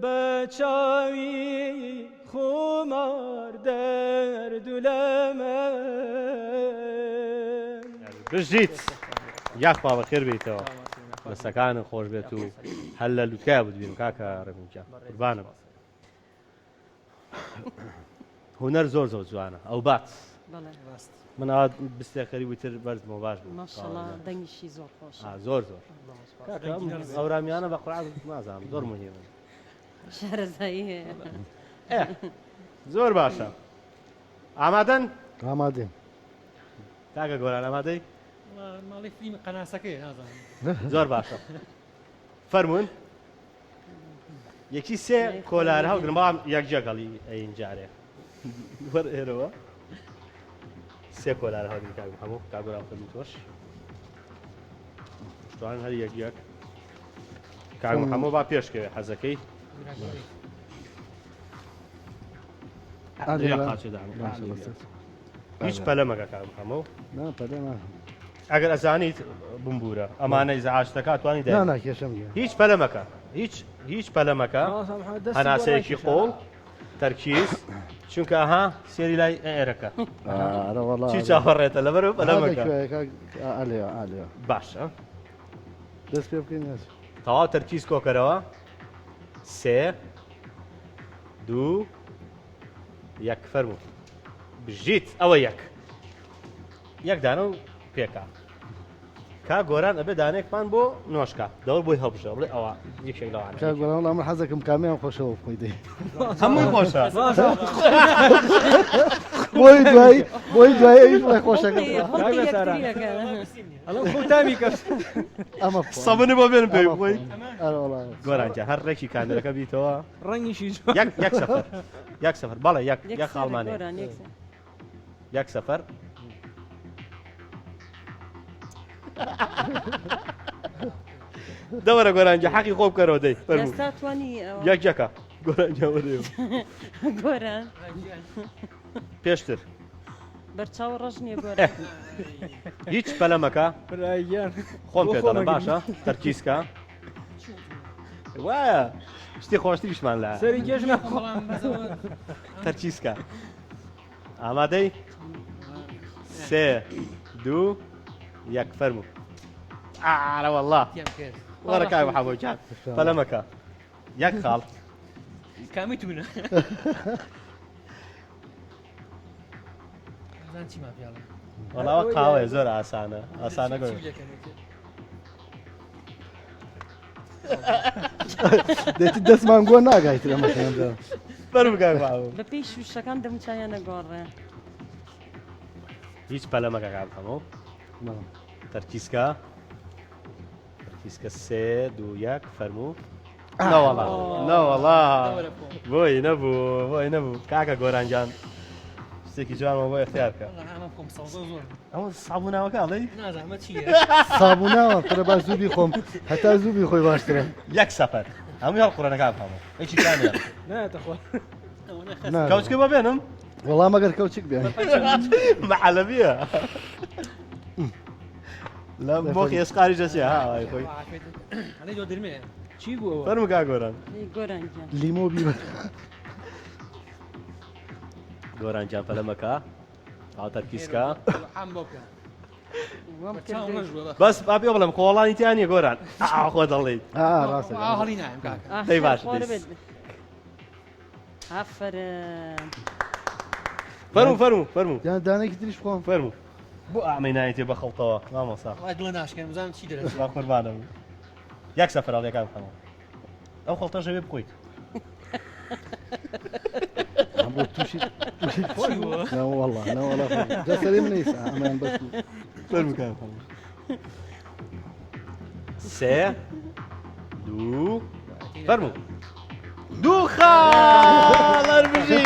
بە چاوی خۆمار دەردوو لە من بژیت یاخوا بەخێر بیتەوە بەسەکانت خۆش بێت و هەل لە لوتکایە بودبین کاکە ڕەمینجان قوربانم هونەر زۆر جوانە ئەو بات من ئەوە بستێخەری وتر بەرزمەوە باش بوو ماشەڵڵا دەنگیشی زۆر خۆش زۆر ئەورامیانە بە قورعان نازانم زۆر مهمە شارەزایی زۆر باشە ئامادەن ئامادەین کاکە گۆران ئامادەی ماڵی فیلم قەناسەکەی نازانم زۆر باشە فەرموون یەکی سێ کۆلار هەڵگرن بەڵام یەکجێگەڵی ئەین جارێ وەر ئێرەوە سێ کۆلار هەڵگرن کاک هەموو کاگۆران فەرموو تۆش شتوان هەر یەک کاک هەموو با پێشکەوێ حەزەکەی هیچ پەلەمەکە کاک هەموو ئەگەر ئەزانیت بمبورە ئەمانەی زەعاشتەکە توانی هیچ پەلەمەکە هیچ پەلەمەکە هەناسەیەکی قۆڵ تەرکیز چونکە ئەها سێری لای ئێرەکە چی چاوەڕێتە لەبەر پەلەمەکە باشە دەست پێ بکەین تەواو تەرکیز کۆکەرەوە سێ دوو یەک فەرموو بژیت ئەوە یەک دانە و پێکا کا گۆران ئەبێ دانێکمان بۆ نۆشکە دەور بۆی هەڵبژە بڵێ ئەوە یەکێک لەوانە کاک گۆران وەڵام من حەزەکەم کامیان خۆشەوە بخۆی دەی هەمووی خۆشە بۆی دوای ئەویش بڵێ خۆشەکە ئەڵەم خۆ تامی کەس ئەمە سەبنی بۆ بێن پێی بخۆی ئەرە وەڵام گۆرانجا هەر ڕێکی کامێرەکە بیتەوە ڕەنگیشی یەک سەفەر بەڵێ یەک خاڵمانێ یەک سەفەر دەوەرە گۆرانجا حەقی خۆ بکەرەوە دەی ئێستا توانی یەکە گۆرانجا وەرێەوە گۆران پێشتر بەرچاو ڕژ نییە گۆران هیچ پەلەمەکە برایان خۆم پێ دەڵێم باشە تەرکیزکە وایە شتی خۆشتریشمان لە سەری گێژ تەرکیزکە ئامادەی 3 2 1 فەرموو ئارە وەڵڵا وەرە کاک محەممەد جان پەلەمەکە یەک خاڵ کامی تونە چیمان پیاڵە وەڵاوە قاوەیە زۆر ئاسانە گۆ دێتی دەستمان گۆ ناگایتر ئەمەکەدا فەرموو کاک محەممەد بە پێی شوشەکان دەموچیان نەگۆڕێ هیچ پەلەمەکە کاک محەممەد تەرکیزکە 3 2 1 فەرموو نەوەڵا بۆی نەبوو کاکە گۆرانجان شتێکی جوانەوە بۆ اختیارکە ئەوە سابووناوەکە ئەڵێ نازانمە چیە سابووناوە پرە باش زووبی خۆم هەتا زووبی خۆی باشترە یەک سەفەر هەمووی هەڵقوڕەنەکان بخەمەوە هیچی کامیە ناتەخوا کەوچکە بە بێنم وەڵام ئەگەر کەوچک بێن مەعەلەبیە لە مۆخی ئێسقاری جەسیە هاوای خۆی ئەڵێ جۆ درمێ چی بووەوە فەرموو کاک گۆران گۆرانجان لیمۆ بیبە گۆرانجان پەلەمەکە ئاو تەرکیزکە حام بۆکە بەس با پێ بڵێم کۆڵانی تیان نیە گۆران خۆ دەڵێیت ڕاستە هەڵی نایم کاکە دەی باش ئافرەن فەرموو یان دانێکی تریش بخۆم فەرموو بۆ ئامەی نایەتێ بە خەڵتەوە مامۆستا وای دڵ ناشکەم بزانم چی دەرێت با قوربانم یەک سەفەر ئەڵێکان بخەمەوە ئەو خەڵتەشە بێ بخۆیت بۆ تووشی نەوەڵا دەسەری من نیست ئەمان بەس فەرموو کاک محەممەد 3 2 فەرموو دوو خاڵ هەربژی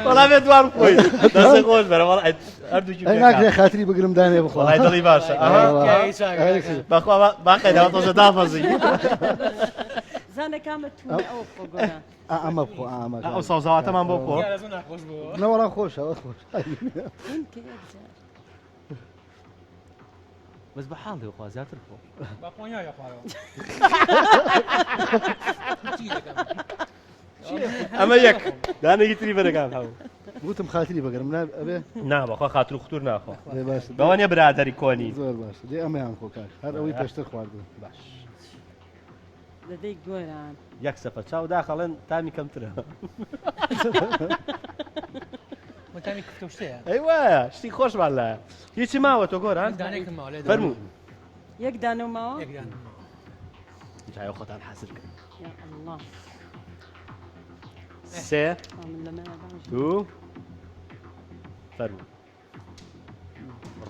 وەڵام بێت دوان بخۆی دەستی خۆش بەرە وەڵ هەردووکی ناکرێ خاتری بگرم دانێ بخۆ وەڵای دڵی باشە بەخوا باقیدا تۆزە دافەزی زانە کامە توونە ئەوە بخۆ گۆران ئەمە بخۆ ئامە ئەو سەوزەواتەمان بۆ بخۆ ناخۆش بووە نەوەڵام خۆشەوە خۆش بەس بە حاڵی خوا زیاتر بخۆ با خۆنیایە خوارەوە ئەمە یەک دانێکی تری بەرەکان هەوو گوتم خاتری بگرم ئەبێ نا بەخوا خاتر و خوتور ناخۆ باش بەوە نیە برادەری کۆنی زۆر باش دێ ئەمەیان خۆ کاک هەر ئەوەی پێشتر خواردن باش دەدەی گۆران یەک سەفەر چاو داخەڵێن تامی کەمترە تامی کفتە شتەیە ئەی وایە شتی خۆشمان لایە هیچی ماوە تۆ گۆران دانێکم ماوە لێ فەرموو یەک دانەوەماوە یەکدان جای خۆتان حەزر کرد یا الله 3 2 فەرموو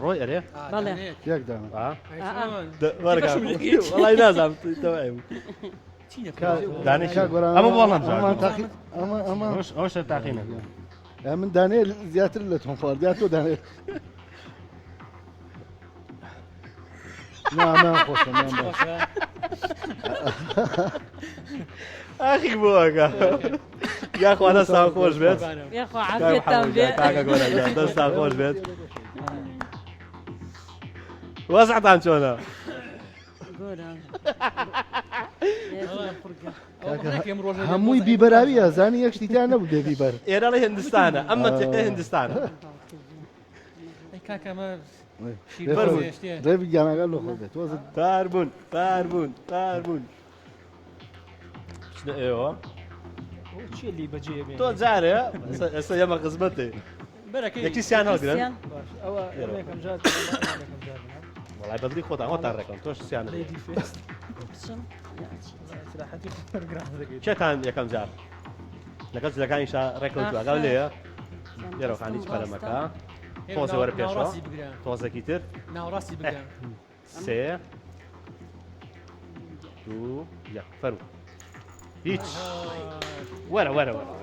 ڕۆی ئەرێ بەڵێ یەک دانە وەڵای نازانم ئەمە بۆڵم ئەو شەر تاقینە من دانێ زیاتر لە تۆم خوارد یا تۆ دانێ نامان خۆشە ئاخی بۆەکە یاخوا دەستان خۆش بێت یاخوا عافێتتان بێت کاکە گۆرانجان دەستان خۆش بێت وەزعتان چۆنە گۆران هەمووی بیبەراویە زانی یەک شتیان نەبوو دێ بیبەر ئێرەڵی هندستانە ئەم مەنتیقەی هندستانە کاکەمە ڕێوی گیانەکان لە خۆ بێت تاربوون چنە ئێوە چیە لی بەجێ تۆ جارێ ئێستا ئێمە قزمەتێ یەکی سیان هەڵگرن وڵای بەدڵی خۆتان خۆتان ڕێکەم تۆش سییان بچم چێتان یەکەم جار لەگەڵ جلەکانیشا ڕێکەوتووە ئەگەڵ لێیە لێرەخانی پەلەمەکە تۆزە وەرە پێشەوە تۆزێکی تر ناوڕاستی بگرن سێ دوو یەک فەرموو هیچ وەرە وەرە وەرە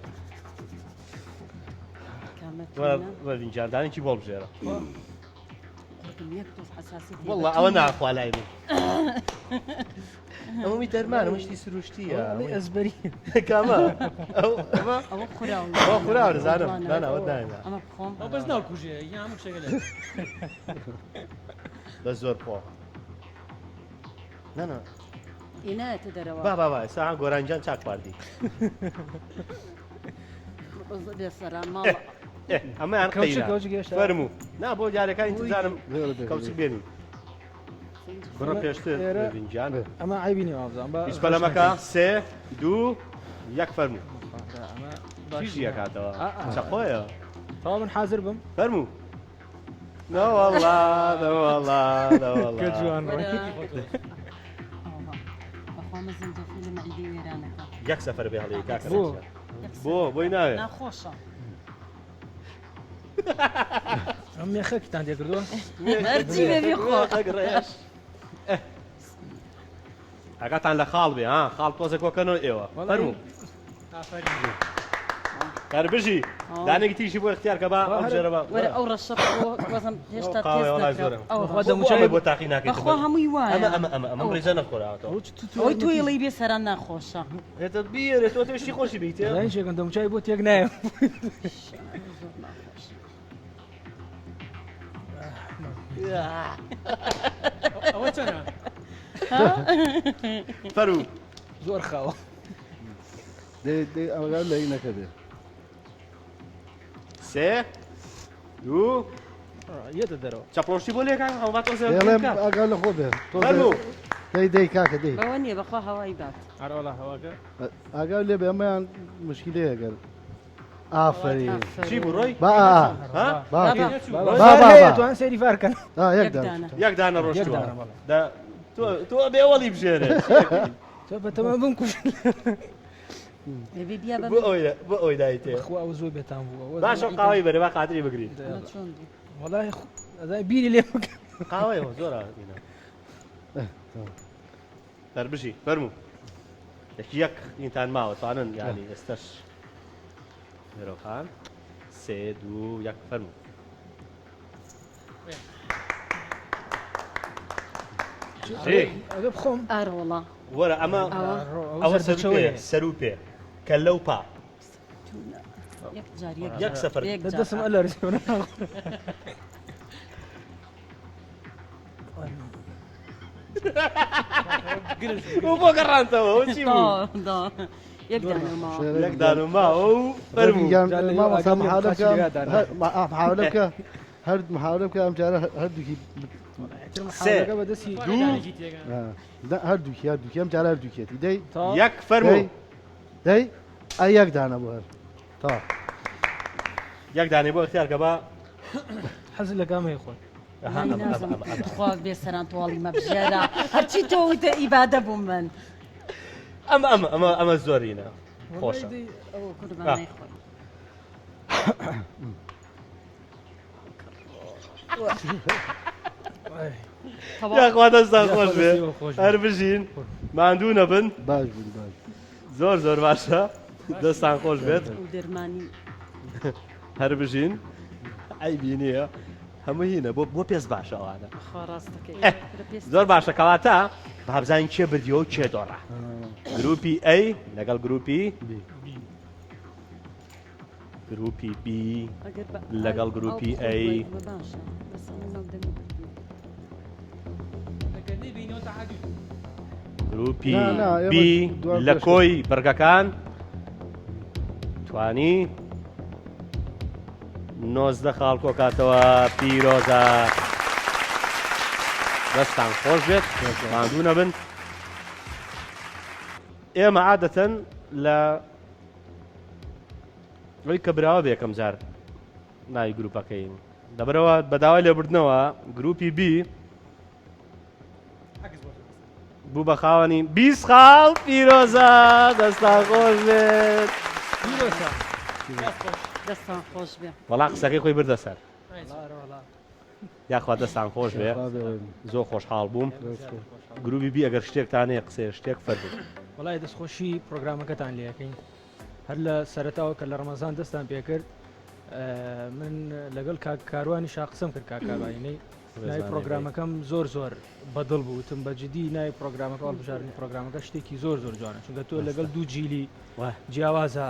وەرینجاردانێکی بۆ بژێرە والله ئەوە ناخوا لای من ئەوەمی دەرمانە مشتی سروشتیە ئەزبەری کامە ئەوە خوراوە ئەوە خورا دەزانم ناناوە دانا ئەمە بخۆم ئەو بەس ناوکوژێ یا هەموو شتێک لێ بە زۆر پۆ نانا ئینایەتە دەرەوە با ئێستا گۆرانجان چاک پاردی بێسەرا ماڵ ئەمەیان فەرموو نا بۆ جارەکانی تزانم کەوچک بێنین بڕە پێشتر بینجان ئەمە عیبی نیە وابزان هیچ پەلەمەکە سێ دوو یەک فەرموو چیش یەکاتەوە چەخۆیە تەواو من حازر بم فەرموو نەوەڵا نەوەڵا کە جوان بەخۆمە زنجەفیل لە مەعیدەی وێرانەکە یەک سەفەر بێ هەڵەیە کاکە بۆ بۆی ناوێت ناخۆشە ئەم مێخەکتان دێکردووە مەرجی بێبی خۆ ئەگاتان لە خاڵ بێ خاڵ تۆزێک وەکەنەوە ئێوە فەرموو کاربژی دانێکی تیژی بۆ اختیار کە با ئەم ژێرەوە وەرە ئەو ڕەشە وەزم هێشتا تێست بۆ تاقی ناکەیت بەخوا هەمووی وایە ئەمە ڕێزە نەخۆراوەتەوە ئەوەی تۆی لەی بێ سەران ناخۆشە هێتە بیێرێت تۆ تێشتی خۆشی بیتێ شێکم دەموچای بۆ تێک نایە ئەوە چەنە فەرموو زۆر خاوە ئەوگار لەی نەکە بێ سێ دوو یەتە دەرەوە چاپۆشتی بۆ لێکان هەڵبات دێڵێم ئاگار لە خۆ بێ دەی کاکە دەی بەوە نییە بەخوا هەوای بات ئارەوەڵا هەواکە ئاگار لێ بێ ئەمەیان مشکلەیە گەر ئافرین چی بوو ڕۆی توان سێری فارکەن یەک دانە ڕۆشتووە تۆ بێوەڵی بژێرێ تۆ بەتەمە بم کوژ بۆ ئەوی دایتێ خوا ئەو زۆر بێتان بووە باشە قاوەی بەرە با خاتری بگریت وەڵای ئەدای بیری لێ قاوەیەوە زۆر دەربژی فەرموو یەک ئینتان ماوە توانن یانی ئێستش هێرۆخان سێ دوو یەک فەرموو ئەگە بخۆم ئارەوەڵا وەرە ئەمە ئەوە سەر و پێ کە لەو پا یەک سەفەر دەستم ئە لە ڕێسیۆنە بۆ گەڕانتەوە چی بوو یەک دانما ئەو محاولەکە هەر محاولەکە ئەم جارە هەردووکی بەدەستی هەردووکی هەردووکی ئەم جارە هەردووکێتی دەی یەک فەرموو دەی ئە یەک دانە بۆ هەر تا یەک دانێ بۆ اختیار کە با حەز لە کامەیە خۆن خوا بێ سەران تۆڵی مەبژێرە هەرچی تۆوتە ئیبادە بووم من ئەمە زۆرینە خۆشە یاخوا دەستان خۆش بێ هەر بژین ماندوو نەبن باش بوون باش زۆر زۆر باشە دەستان خۆش بێت دەرمانی هەر بژین ئەی بینیە هەموو هینە بۆ پێست باشە ئەوانە زۆر باشە کەواتە بابزانین کێ بردیەوە و کێ دۆڕە گروپی ئەی لەگەڵ گروپی گروپی بی لەگەڵ گروپی ئەی گروپی بی لە کۆی بەرگەکان توانی 19 خاڵ کۆکاتەوە پیرۆزە دەستان خۆش بێت ماندوو نەبن ئێمە عادەتەن لە ڕۆی کە براوە بێ یەکەم جار ناوی گروپەکەین دەبرەوە بەداوای لێبوردنەوە گروپی بی بوو بە خاوەنی 20 خاڵ پیرۆزە دەستان خۆش بێت دەستان خۆش بێ وەڵا قسەکەی خۆی بردە سەر یاخوا دەستان خۆش بێ زۆر خۆشحاڵ بووم گروپی بی ئەگەر شتێکتانەیە قسێ شتێک فەربوو وڵای دەستخۆشی پرۆگرامەکەتان لەکەین هەر لە سەرەتاوە کە لە ڕەمەزان دەستان پێکرد من لەگەڵ کاروانی شاقسم کرد کاکاوانەی ناوی پرۆگرامەکەم زۆر بەدڵ بوو وتم بەجددی ناوی پرۆگرامەکە هەڵبژاردننی پرۆگرامەکە شتێکی زۆر جوانە چونکە تۆ لەگەڵ دوو جیلی جیاوازە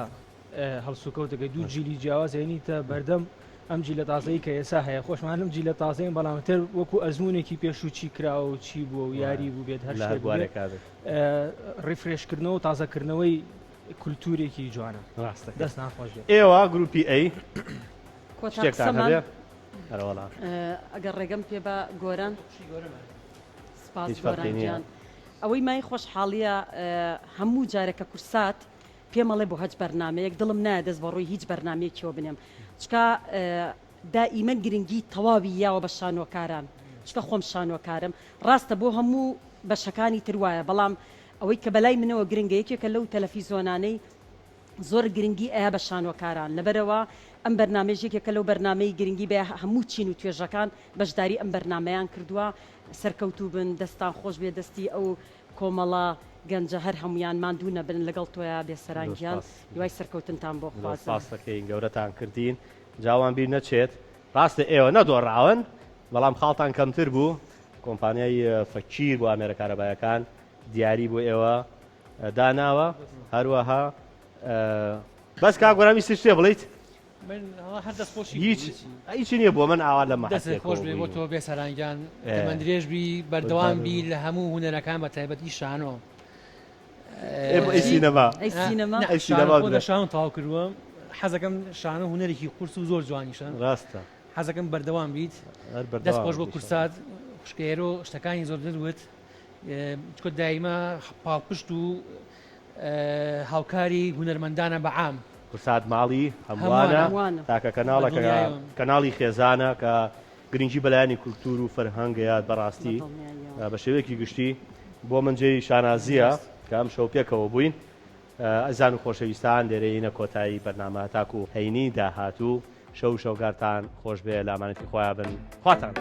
هەڵسوکەوتەکەی دوو جیلی جیاوازێنیتە بەردەم ئەم جیلە تازایی کە ئێسا هەیە خۆشمان لەم جیلە تازەیە بەڵامتر وەکو ئەزمونێکی پێشوچی کراوە و چی بووە و یاری بوو بێت هەر ڕیفرێشکردنەوە و تازەکردنەوەی کولتورێکی جوانە دەست ناخۆش ئێوە گروپی ئەی شتێکتان هەبێ ئەگەر ڕێگەم پێ بە گۆران سپاس گۆرانجان ئەوەی مای خۆشحاڵیە هەموو جارێکە کورسات پێمەڵێ بۆ هەج بەرنمەیەک دڵم نایە دەست بە ڕووی هیچ بەرنمەیەکیەوە بنێم چکە دائیمە گرنگی تەواوی یاوە بە شانۆکاران چکە خۆم شانۆکارم ڕاستە بۆ هەموو بەشەکانی تر وایە بەڵام ئەوەی کە بەلای منەوە گرنگە یەکێکە لەو تەلەڤیزۆنانەی زۆر گرنگی ئەیە بە شانۆکاران لەبەرەوە ئەم بەرنمێژێکێکە لەو بەرنمەی گرنگی بە هەموو چین و توێژەکان بەشداری ئەم بەرنمەیان کردووە سەرکەوتوو بن دەستان خۆش بێ دەستی ئەو کۆمەڵە گەنجە هەر هەمویان ماندوو نەبن لەگەڵ تۆیە بێسەرانگیان دوای سەرکەوتنتان بۆ خوازەکەی گەورەتان کردین جاوان بیر نەچێت ڕاستە ئێوە نەدۆڕاون بەڵام خاڵتان کەمتر بوو کۆمپانیای فەکیر بۆ ئامێرەکارەبایەکان دیاری بۆ ئێوە داناوە هەروەها بەس کاگۆرامی شتێ بڵیت هیچ نییە بۆ من ئاوا لە مەدەست خۆش بێ بۆ تۆ بێسەرانگیان من درێژبی بەردەوام بی لە هەموو هونەرەکان بە تایبەتی شانۆ شان تاو کردووە حەزەکەم شانە هونەرێکی قورس و زۆر جوانیشان ڕاستە حەزەکەم بەردەوام بیت دەست خۆش بۆ کورسات خوشکێرۆ شتەکانی زۆر دەوت چکۆ دایمە پاڵپشت و هاوکاری هونەرمەندانە بەعام کورسات ماڵی هەمووانە تاکە کەناڵی خێزانە کە گرنگی بەلایانی کولتور و فەرهەنگەیە بەڕاستی بە شێوەیەکی گشتی بۆ منجێی شانازیە کە ئەم شەو پێکەوە بووین ئەزان و خۆشەویستان لێرەینە کۆتایی بەرنامە تاکو و هەینی داهاتوو شەو شەوگارتان خۆش بێ لامانەتی خۆیان بن خواتان.